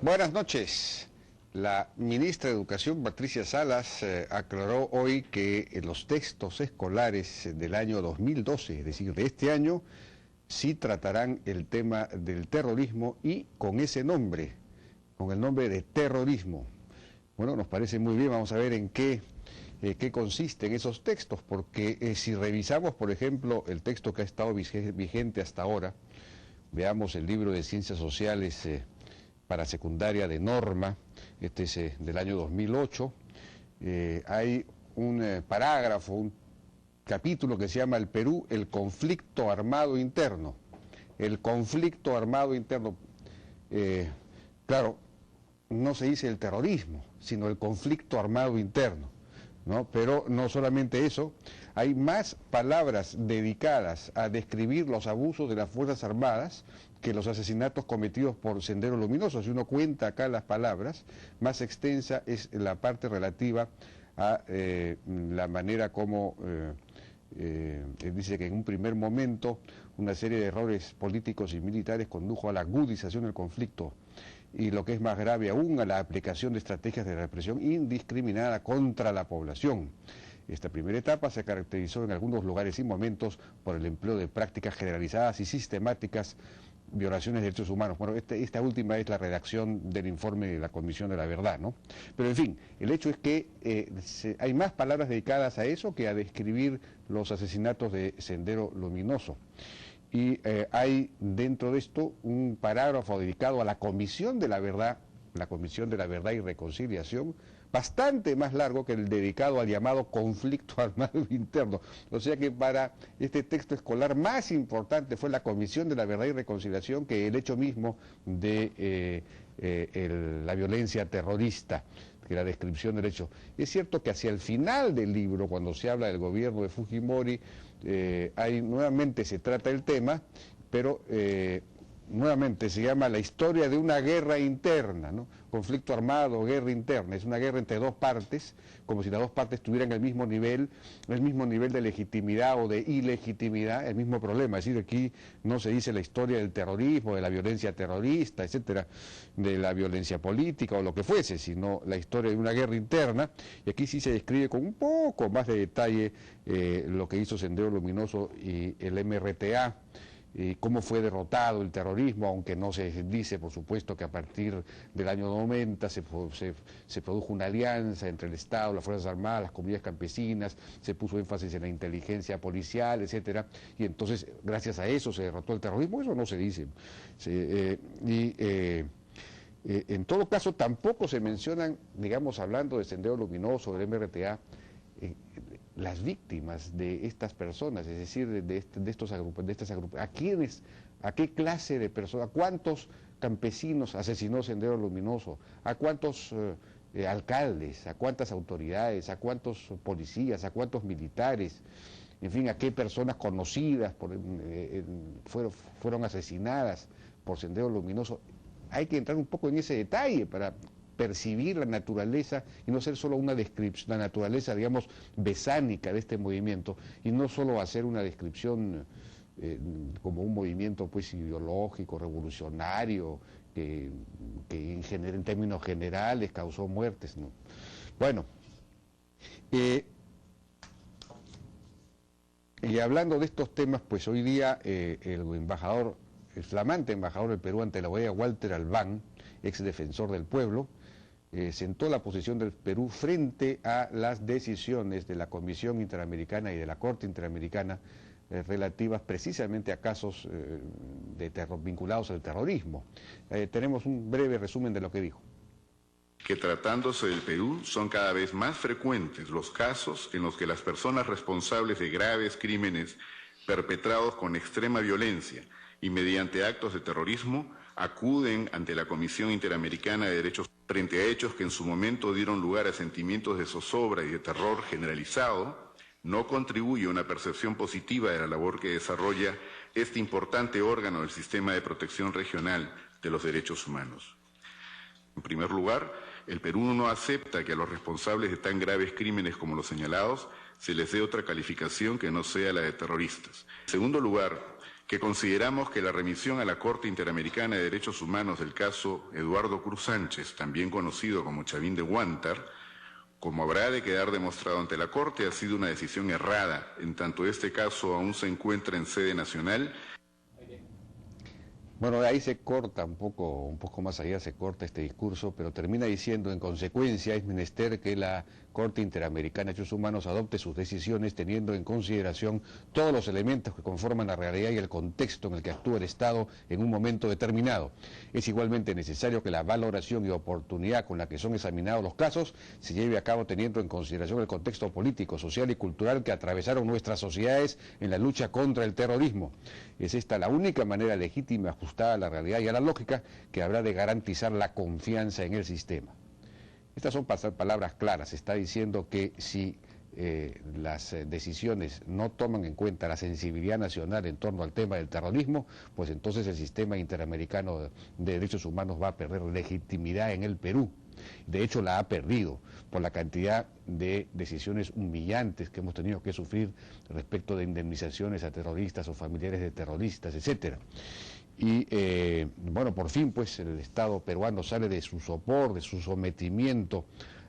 Buenas noches. La ministra de Educación, Patricia Salas, aclaró hoy que los textos escolares del año 2012, es decir, de este año, sí tratarán el tema del terrorismo y con ese nombre, con el nombre de terrorismo. Bueno, nos parece muy bien, vamos a ver en qué consisten esos textos, porque si revisamos, por ejemplo, el texto que ha estado vigente hasta ahora, veamos el libro de Ciencias Sociales para secundaria de Norma, este es del año 2008, hay un parágrafo, un capítulo que se llama El Perú, el conflicto armado interno. El conflicto armado interno, claro, no se dice el terrorismo, sino el conflicto armado interno, ¿no? Pero no solamente eso, hay más palabras dedicadas a describir los abusos de las Fuerzas Armadas que los asesinatos cometidos por Sendero Luminoso. Si uno cuenta acá las palabras, más extensa es la parte relativa a la manera como dice que en un primer momento una serie de errores políticos y militares condujo a la agudización del conflicto y, lo que es más grave aún, a la aplicación de estrategias de represión indiscriminada contra la población. Esta primera etapa se caracterizó en algunos lugares y momentos por el empleo de prácticas generalizadas y sistemáticas, violaciones de derechos humanos. Bueno, esta última es la redacción del informe de la Comisión de la Verdad, ¿no? Pero en fin, el hecho es que hay más palabras dedicadas a eso que a describir los asesinatos de Sendero Luminoso. Y hay dentro de esto un parágrafo dedicado a la Comisión de la Verdad y Reconciliación, bastante más largo que el dedicado al llamado conflicto armado interno. O sea que para este texto escolar más importante fue la Comisión de la Verdad y Reconciliación que el hecho mismo de la violencia terrorista, que la descripción del hecho. Es cierto que hacia el final del libro, cuando se habla del gobierno de Fujimori, nuevamente se trata el tema, pero nuevamente se llama la historia de una guerra interna, ¿no? Conflicto armado, guerra interna, es una guerra entre dos partes, como si las dos partes tuvieran el mismo nivel de legitimidad o de ilegitimidad, el mismo problema. Es decir, aquí no se dice la historia del terrorismo, de la violencia terrorista, etcétera, de la violencia política o lo que fuese, sino la historia de una guerra interna, y aquí sí se describe con un poco más de detalle lo que hizo Sendero Luminoso y el MRTA, cómo fue derrotado el terrorismo, aunque no se dice, por supuesto, que a partir del año 90 se produjo una alianza entre el Estado, las Fuerzas Armadas, las comunidades campesinas, se puso énfasis en la inteligencia policial, etcétera, y entonces, gracias a eso se derrotó el terrorismo. Eso no se dice. En todo caso, tampoco se mencionan, digamos, hablando de Sendero Luminoso, del MRTA, las víctimas de estas personas, es decir, de estas agrupaciones, ¿a quiénes, a qué clase de personas, a cuántos campesinos asesinó Sendero Luminoso, a cuántos alcaldes, a cuántas autoridades, a cuántos policías, a cuántos militares, en fin, a qué personas conocidas fueron asesinadas por Sendero Luminoso? Hay que entrar un poco en ese detalle para percibir la naturaleza y no ser solo una descripción, la naturaleza, digamos, besánica de este movimiento, y no solo hacer una descripción como un movimiento pues ideológico, revolucionario, que en términos generales causó muertes, ¿no? Bueno, y hablando de estos temas, pues hoy día el flamante embajador del Perú ante la OEA, Walter Albán, ex defensor del pueblo, sentó la posición del Perú frente a las decisiones de la Comisión Interamericana y de la Corte Interamericana relativas precisamente a casos vinculados al terrorismo. Tenemos un breve resumen de lo que dijo. Que tratándose del Perú son cada vez más frecuentes los casos en los que las personas responsables de graves crímenes perpetrados con extrema violencia y mediante actos de terrorismo acuden ante la Comisión Interamericana de Derechos frente a hechos que en su momento dieron lugar a sentimientos de zozobra y de terror generalizado, no contribuye a una percepción positiva de la labor que desarrolla este importante órgano del sistema de protección regional de los derechos humanos. En primer lugar, el Perú no acepta que a los responsables de tan graves crímenes como los señalados se les dé otra calificación que no sea la de terroristas. En segundo lugar, que consideramos que la remisión a la Corte Interamericana de Derechos Humanos del caso Eduardo Cruz Sánchez, también conocido como Chavín de Huántar, como habrá de quedar demostrado ante la Corte, ha sido una decisión errada, en tanto este caso aún se encuentra en sede nacional. Bueno, ahí se corta un poco más allá se corta este discurso, pero termina diciendo, en consecuencia, es menester que la Corte Interamericana de Derechos Humanos adopte sus decisiones teniendo en consideración todos los elementos que conforman la realidad y el contexto en el que actúa el Estado en un momento determinado. Es igualmente necesario que la valoración y oportunidad con la que son examinados los casos se lleve a cabo teniendo en consideración el contexto político, social y cultural que atravesaron nuestras sociedades en la lucha contra el terrorismo. Es esta la única manera legítima, ajustada a la realidad y a la lógica, que habrá de garantizar la confianza en el sistema. Estas son palabras claras. Está diciendo que si las decisiones no toman en cuenta la sensibilidad nacional en torno al tema del terrorismo, pues entonces el sistema interamericano de derechos humanos va a perder legitimidad en el Perú. De hecho, la ha perdido por la cantidad de decisiones humillantes que hemos tenido que sufrir respecto de indemnizaciones a terroristas o familiares de terroristas, etcétera. Y bueno, por fin pues el Estado peruano sale de su sopor, de su sometimiento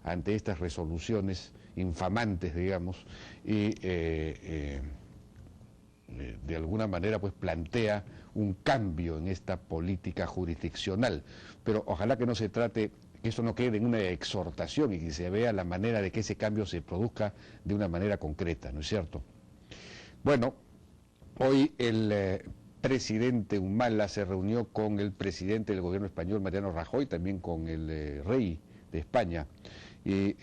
ante estas resoluciones infamantes, digamos, y de alguna manera pues plantea un cambio en esta política jurisdiccional. Pero ojalá que no se trate, que eso no quede en una exhortación y que se vea la manera de que ese cambio se produzca de una manera concreta, ¿no es cierto? Bueno, hoy el presidente Humala se reunió con el presidente del gobierno español, Mariano Rajoy, también con el rey de España, y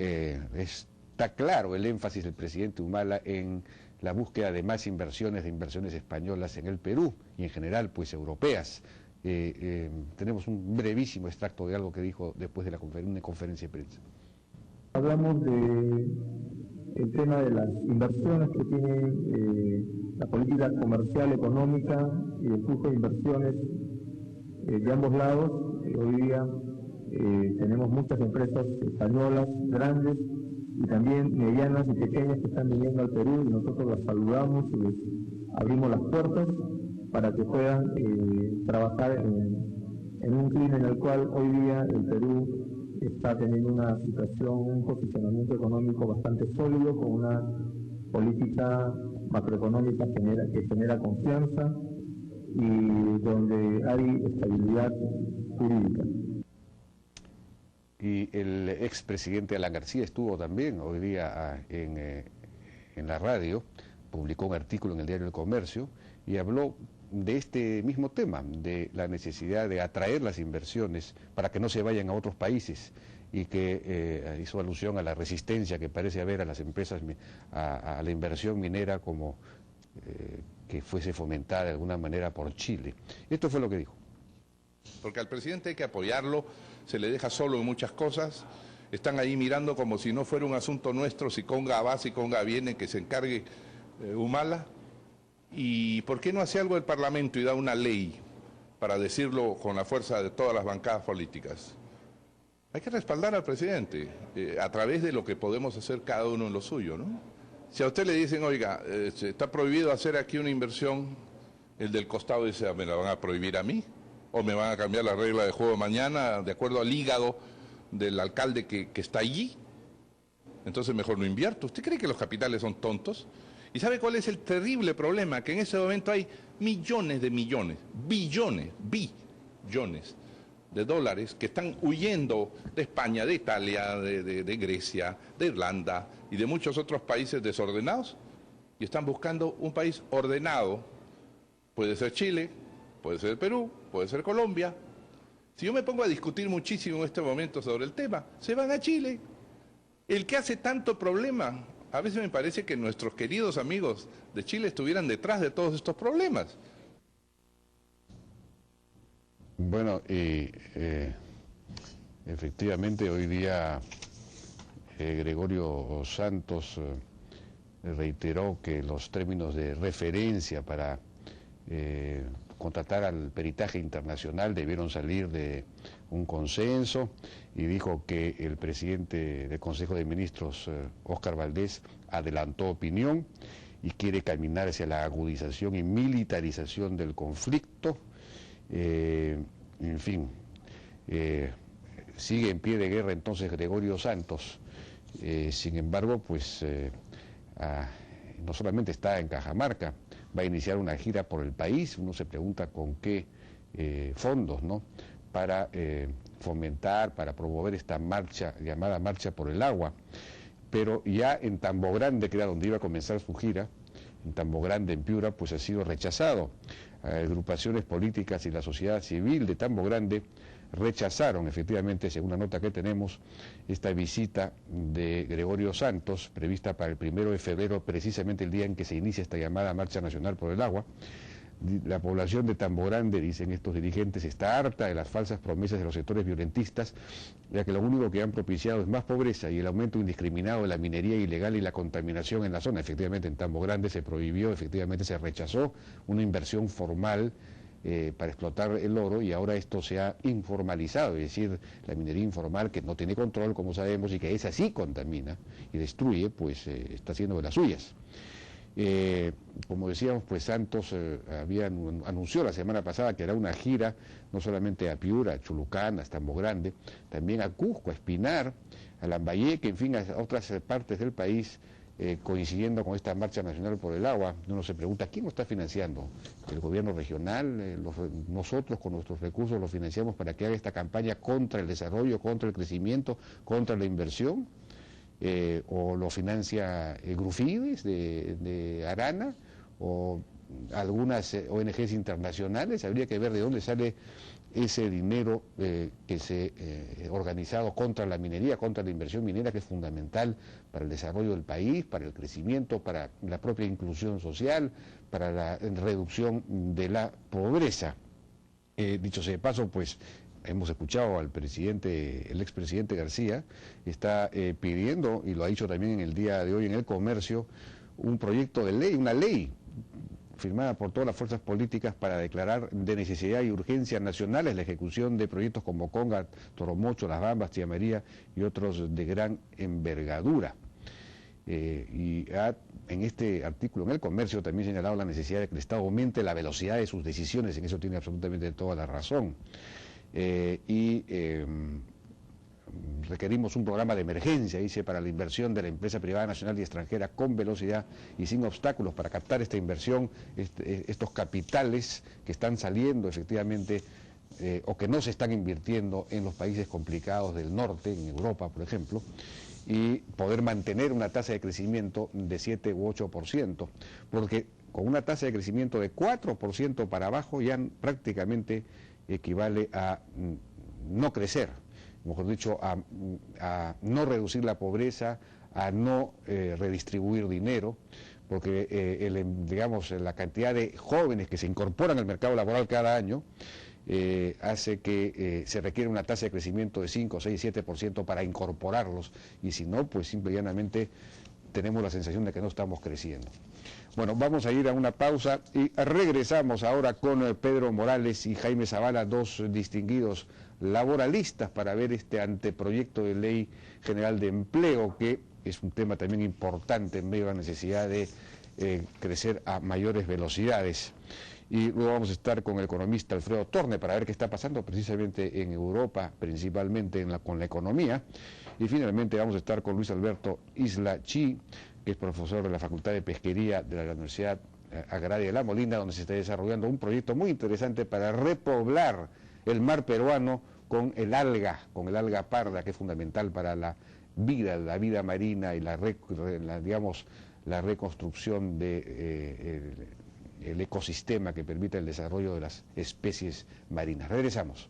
está claro el énfasis del presidente Humala en la búsqueda de más inversiones, de inversiones españolas en el Perú y en general pues europeas. Tenemos un brevísimo extracto de algo que dijo después de una conferencia de prensa. Hablamos del tema de las inversiones que tiene la política comercial, económica y el flujo de inversiones de ambos lados. Hoy día tenemos muchas empresas españolas, grandes y también medianas y pequeñas que están viniendo al Perú, y nosotros las saludamos y les abrimos las puertas para que puedan trabajar en un clima en el cual hoy día el Perú está teniendo una situación, un posicionamiento económico bastante sólido, con una política macroeconómica que genera confianza y donde hay estabilidad jurídica. Y el expresidente Alan García estuvo también hoy día en la radio, publicó un artículo en el diario El Comercio y habló de este mismo tema, de la necesidad de atraer las inversiones para que no se vayan a otros países, y que hizo alusión a la resistencia que parece haber a las empresas, a la inversión minera como que fuese fomentada de alguna manera por Chile. Esto fue lo que dijo. Porque al presidente hay que apoyarlo, se le deja solo en muchas cosas, están ahí mirando como si no fuera un asunto nuestro, si Conga va, si Conga viene, que se encargue Humala. ¿Y por qué no hace algo el Parlamento y da una ley para decirlo con la fuerza de todas las bancadas políticas? Hay que respaldar al presidente a través de lo que podemos hacer cada uno en lo suyo, ¿no? Si a usted le dicen, oiga, está prohibido hacer aquí una inversión, el del costado dice, ¿me la van a prohibir a mí? ¿O me van a cambiar la regla de juego mañana de acuerdo al hígado del alcalde que está allí? Entonces mejor no invierto. ¿Usted cree que los capitales son tontos? ¿Y sabe cuál es el terrible problema? Que en ese momento hay millones de millones, billones de dólares que están huyendo de España, de Italia, de Grecia, de Irlanda y de muchos otros países desordenados, y están buscando un país ordenado. Puede ser Chile, puede ser Perú, puede ser Colombia. Si yo me pongo a discutir muchísimo en este momento sobre el tema, se van a Chile. El que hace tanto problema, a veces me parece que nuestros queridos amigos de Chile estuvieran detrás de todos estos problemas. Bueno, efectivamente hoy día Gregorio Santos reiteró que los términos de referencia para contratar al peritaje internacional debieron salir de un consenso, y dijo que el presidente del Consejo de Ministros, Óscar Valdés, adelantó opinión, y quiere caminar hacia la agudización y militarización del conflicto. En fin, sigue en pie de guerra entonces Gregorio Santos. Sin embargo, pues no solamente está en Cajamarca, va a iniciar una gira por el país. Uno se pregunta con qué fondos, ¿no?, para fomentar, para promover esta marcha, llamada Marcha por el Agua. Pero ya en Tambo Grande, que era donde iba a comenzar su gira, en Tambo Grande, en Piura, pues ha sido rechazado. Agrupaciones políticas y la sociedad civil de Tambo Grande rechazaron, efectivamente, según la nota que tenemos, esta visita de Gregorio Santos, prevista para el 1 de febrero, precisamente el día en que se inicia esta llamada Marcha Nacional por el Agua. La población de Tambo Grande, dicen estos dirigentes, está harta de las falsas promesas de los sectores violentistas, ya que lo único que han propiciado es más pobreza y el aumento indiscriminado de la minería ilegal y la contaminación en la zona. Efectivamente, en Tambo Grande se prohibió, efectivamente se rechazó una inversión formal para explotar el oro, y ahora esto se ha informalizado, es decir, la minería informal, que no tiene control, como sabemos, y que esa sí contamina y destruye, pues está haciendo de las suyas. Como decíamos, pues Santos anunció la semana pasada que hará una gira no solamente a Piura, a Chulucán, a Tambo Grande, también a Cusco, a Espinar, a Lambayeque, en fin, a otras partes del país, coincidiendo con esta Marcha Nacional por el Agua. Uno se pregunta, ¿quién lo está financiando? ¿El gobierno regional? Nosotros con nuestros recursos lo financiamos para que haga esta campaña contra el desarrollo, contra el crecimiento, contra la inversión. O lo financia Grufides de Arana, o algunas ONGs internacionales. Habría que ver de dónde sale ese dinero que se organizado contra la minería, contra la inversión minera, que es fundamental para el desarrollo del país, para el crecimiento, para la propia inclusión social, para la reducción de la pobreza. Dicho sea de paso, pues hemos escuchado al presidente, el expresidente García, está pidiendo, y lo ha dicho también en el día de hoy en El Comercio, un proyecto de ley, una ley firmada por todas las fuerzas políticas para declarar de necesidad y urgencia nacionales la ejecución de proyectos como Conga, Toromocho, Las Bambas, Tía María y otros de gran envergadura. En este artículo en El Comercio también señalado la necesidad de que el Estado aumente la velocidad de sus decisiones, en eso tiene absolutamente toda la razón. Requerimos un programa de emergencia, dice, para la inversión de la empresa privada nacional y extranjera con velocidad y sin obstáculos para captar esta inversión, estos capitales que están saliendo efectivamente o que no se están invirtiendo en los países complicados del norte, en Europa, por ejemplo, y poder mantener una tasa de crecimiento de 7 u 8%, porque con una tasa de crecimiento de 4% para abajo ya prácticamente equivale a no crecer, mejor dicho, a no reducir la pobreza, a no redistribuir dinero, porque digamos, la cantidad de jóvenes que se incorporan al mercado laboral cada año hace que se requiere una tasa de crecimiento de 5, 6, 7% para incorporarlos, y si no, pues simple y llanamente tenemos la sensación de que no estamos creciendo. Bueno, vamos a ir a una pausa y regresamos ahora con Pedro Morales y Jaime Zavala, dos distinguidos laboralistas, para ver este anteproyecto de ley general de empleo, que es un tema también importante en medio de la necesidad de crecer a mayores velocidades. Y luego vamos a estar con el economista Alfredo Torne para ver qué está pasando precisamente en Europa, principalmente con la economía. Y finalmente vamos a estar con Luis Alberto Isla Chi, que es profesor de la Facultad de Pesquería de la Universidad Agraria de La Molina, donde se está desarrollando un proyecto muy interesante para repoblar el mar peruano con el alga parda, que es fundamental para la vida marina y la reconstrucción de el ecosistema que permite el desarrollo de las especies marinas. Regresamos.